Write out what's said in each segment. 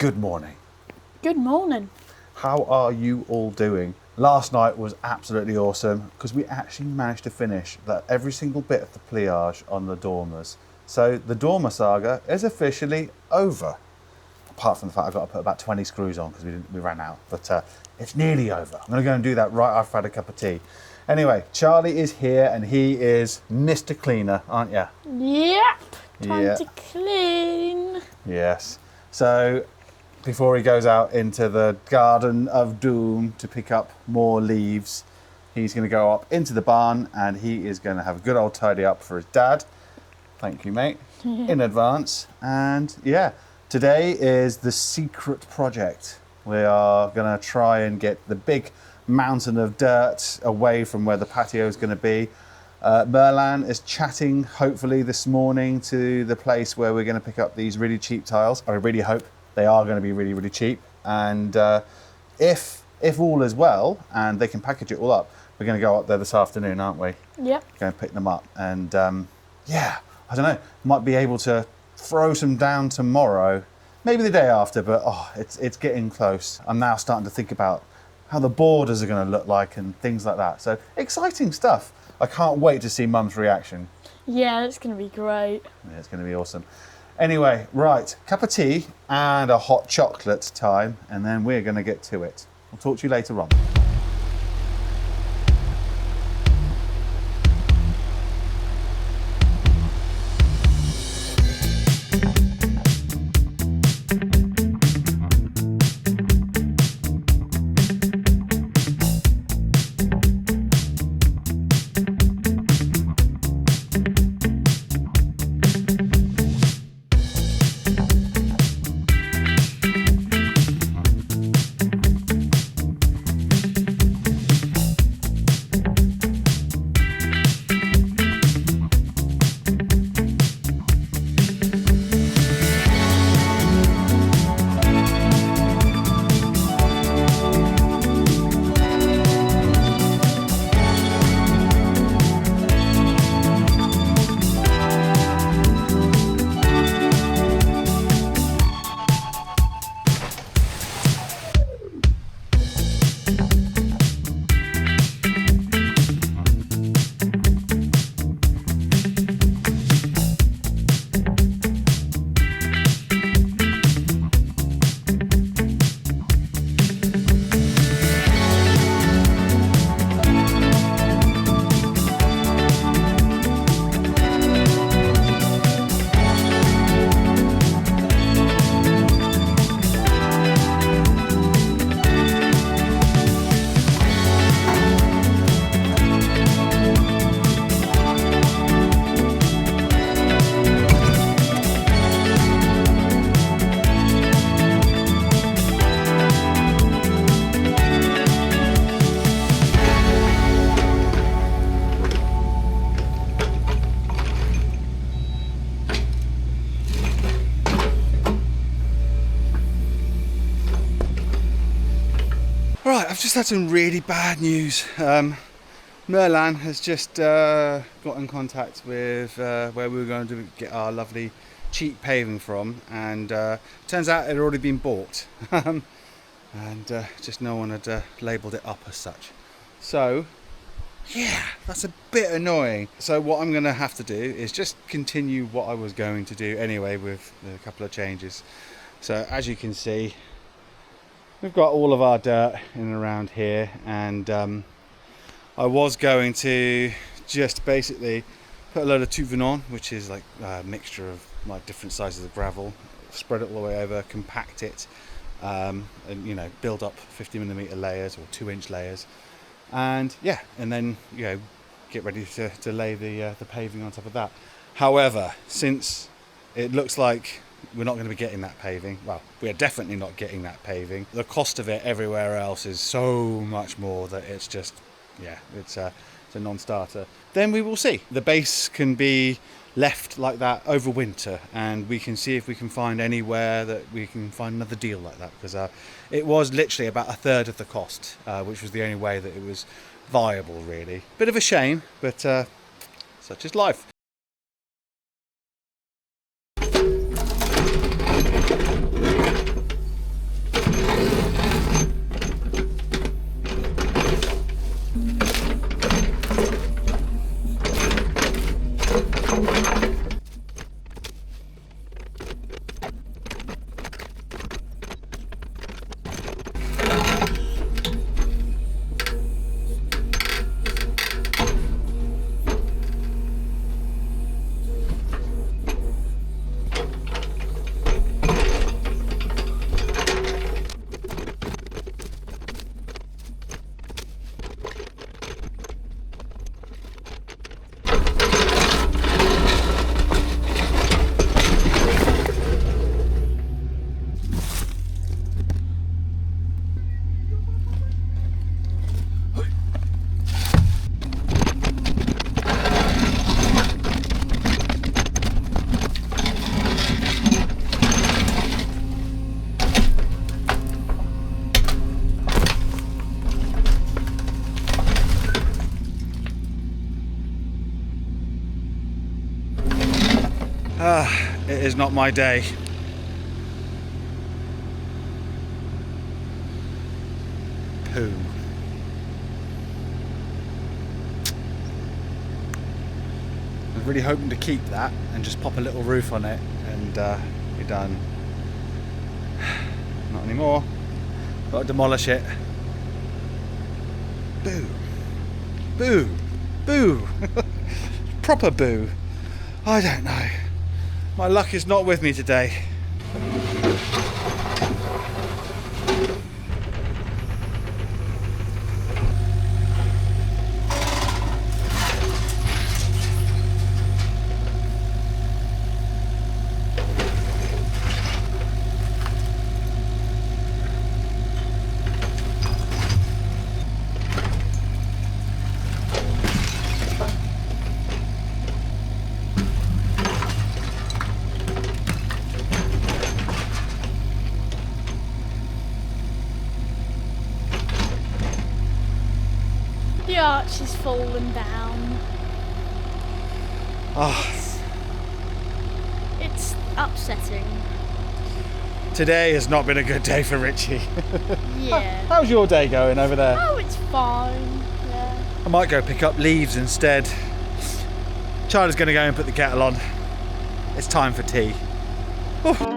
Good morning. Good morning. How are you all doing? Last night was absolutely awesome because we actually managed to finish every single bit of the pliage on the dormers. So the dormer saga is officially over. Apart from the fact I've got to put about 20 screws on because we ran out. But it's nearly over. I'm going to go and do that right after I've had a cup of tea. Anyway, Charlie is here and he is Mr. Cleaner, aren't you? Yep. Time to clean. Yes. So before he goes out into the garden of doom to pick up more leaves, he's going to go up into the barn and he is going to have a good old tidy up for his dad. Thank you, mate, in advance. And yeah, today is the secret project. We are going to try and get the big mountain of dirt away from where the patio is going to be. Merlin is chatting, hopefully, this morning to the place where we're going to pick up these really cheap tiles. I really hope they are going to be really, really cheap. And if all is well and they can package it all up, we're going to go up there this afternoon, aren't we? Yep. Go and pick them up. And yeah, I don't know, might be able to throw some down tomorrow, maybe the day after, but it's getting close. I'm now starting to think about how the borders are going to look like and things like that. So exciting stuff. I can't wait to see Mum's reaction. Yeah, it's going to be great. Yeah, it's going to be awesome. Anyway, right, cup of tea and a hot chocolate time, and then we're going to get to it. I'll talk to you later on. Right, I've just had some really bad news. Merlin has just got in contact with where we were going to get our lovely cheap paving from, and turns out it had already been bought. And just no one had labelled it up as such. So, yeah, that's a bit annoying. So what I'm going to have to do is just continue what I was going to do anyway with a couple of changes. So as you can see, we've got all of our dirt in and around here, and I was going to just basically put a load of tout venant, which is like a mixture of like different sizes of gravel, spread it all the way over, compact it, and build up 50mm layers or 2-inch layers, and yeah, and then get ready to lay the paving on top of that. However, since it looks like we're not going to be getting that paving, well, we're definitely not getting that paving, the cost of it everywhere else is so much more that it's just, it's a non-starter. Then we will see. The base can be left like that over winter, and we can see if we can find anywhere that we can find another deal like that, because it was literally about a third of the cost, which was the only way that it was viable, really. Bit of a shame, but such is life. is not my day. Poo. I was really hoping to keep that and just pop a little roof on it and be done. Not anymore. Got to demolish it. Boo. Boo. Boo. Proper boo. I don't know. My luck is not with me today. The arch is fallen down. Oh, It's upsetting. today has not been a good day for Richie. Yeah. How's your day going over there? Oh, it's fine. Yeah. I might go pick up leaves instead. Charlie's going to go and put the kettle on. It's time for tea. Oh.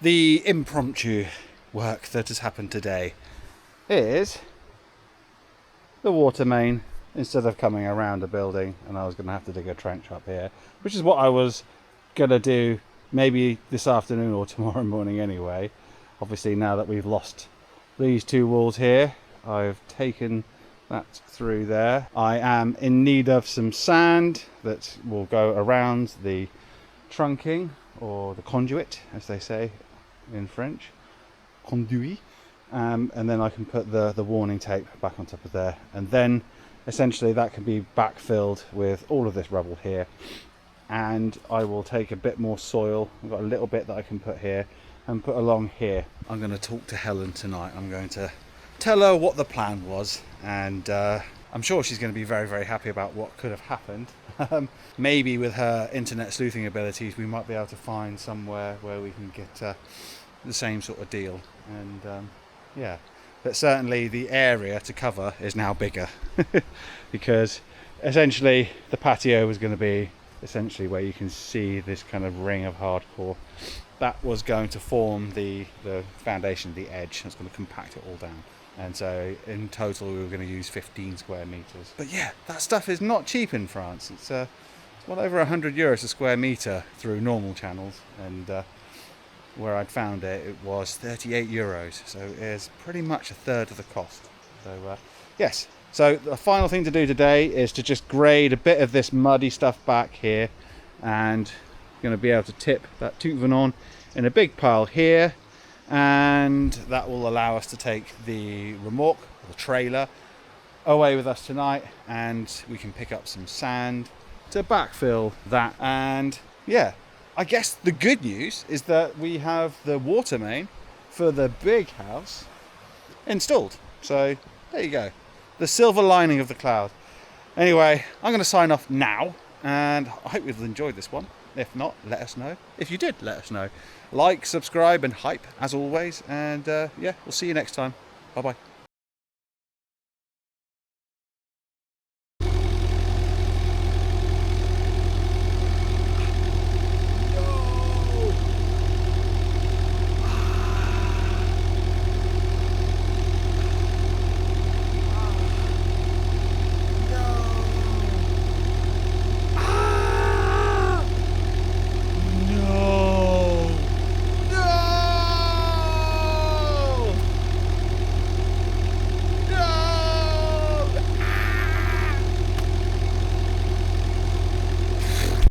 The impromptu work that has happened today is the water main. Instead of coming around a building, and I was going to have to dig a trench up here, which is what I was going to do maybe this afternoon or tomorrow morning anyway. Obviously, now that we've lost these two walls here, I've taken that through there. I am in need of some sand that will go around the trunking, or the conduit as they say in French, conduit, and then I can put the warning tape back on top of there, and then essentially that can be backfilled with all of this rubble here, and I will take a bit more soil. I've got a little bit that I can put here and put along here. I'm going to talk to Helen tonight. I'm going to tell her what the plan was, and I'm sure she's going to be very, very happy about what could have happened. Maybe with her internet sleuthing abilities, we might be able to find somewhere where we can get the same sort of deal. And yeah, but certainly the area to cover is now bigger because essentially the patio was going to be essentially where you can see this kind of ring of hardcore. That was going to form the foundation, the edge. It's going to compact it all down. And so in total we were going to use 15 square meters. But yeah, that stuff is not cheap in France. It's well over €100 a square meter through normal channels, and where I'd found it, it was €38. So it is pretty much a third of the cost. So yes. So the final thing to do today is to just grade a bit of this muddy stuff back here, and going to be able to tip that tout venin in a big pile here, and that will allow us to take the remorque, the trailer, away with us tonight, and we can pick up some sand to backfill that. And yeah, I guess the good news is that we have the water main for the big house installed. So there you go, the silver lining of the cloud. Anyway, I'm going to sign off now, and I hope you've enjoyed this one. If not, let us know. If you did, let us know. Like, subscribe and hype as always, and yeah, we'll see you next time. Bye bye.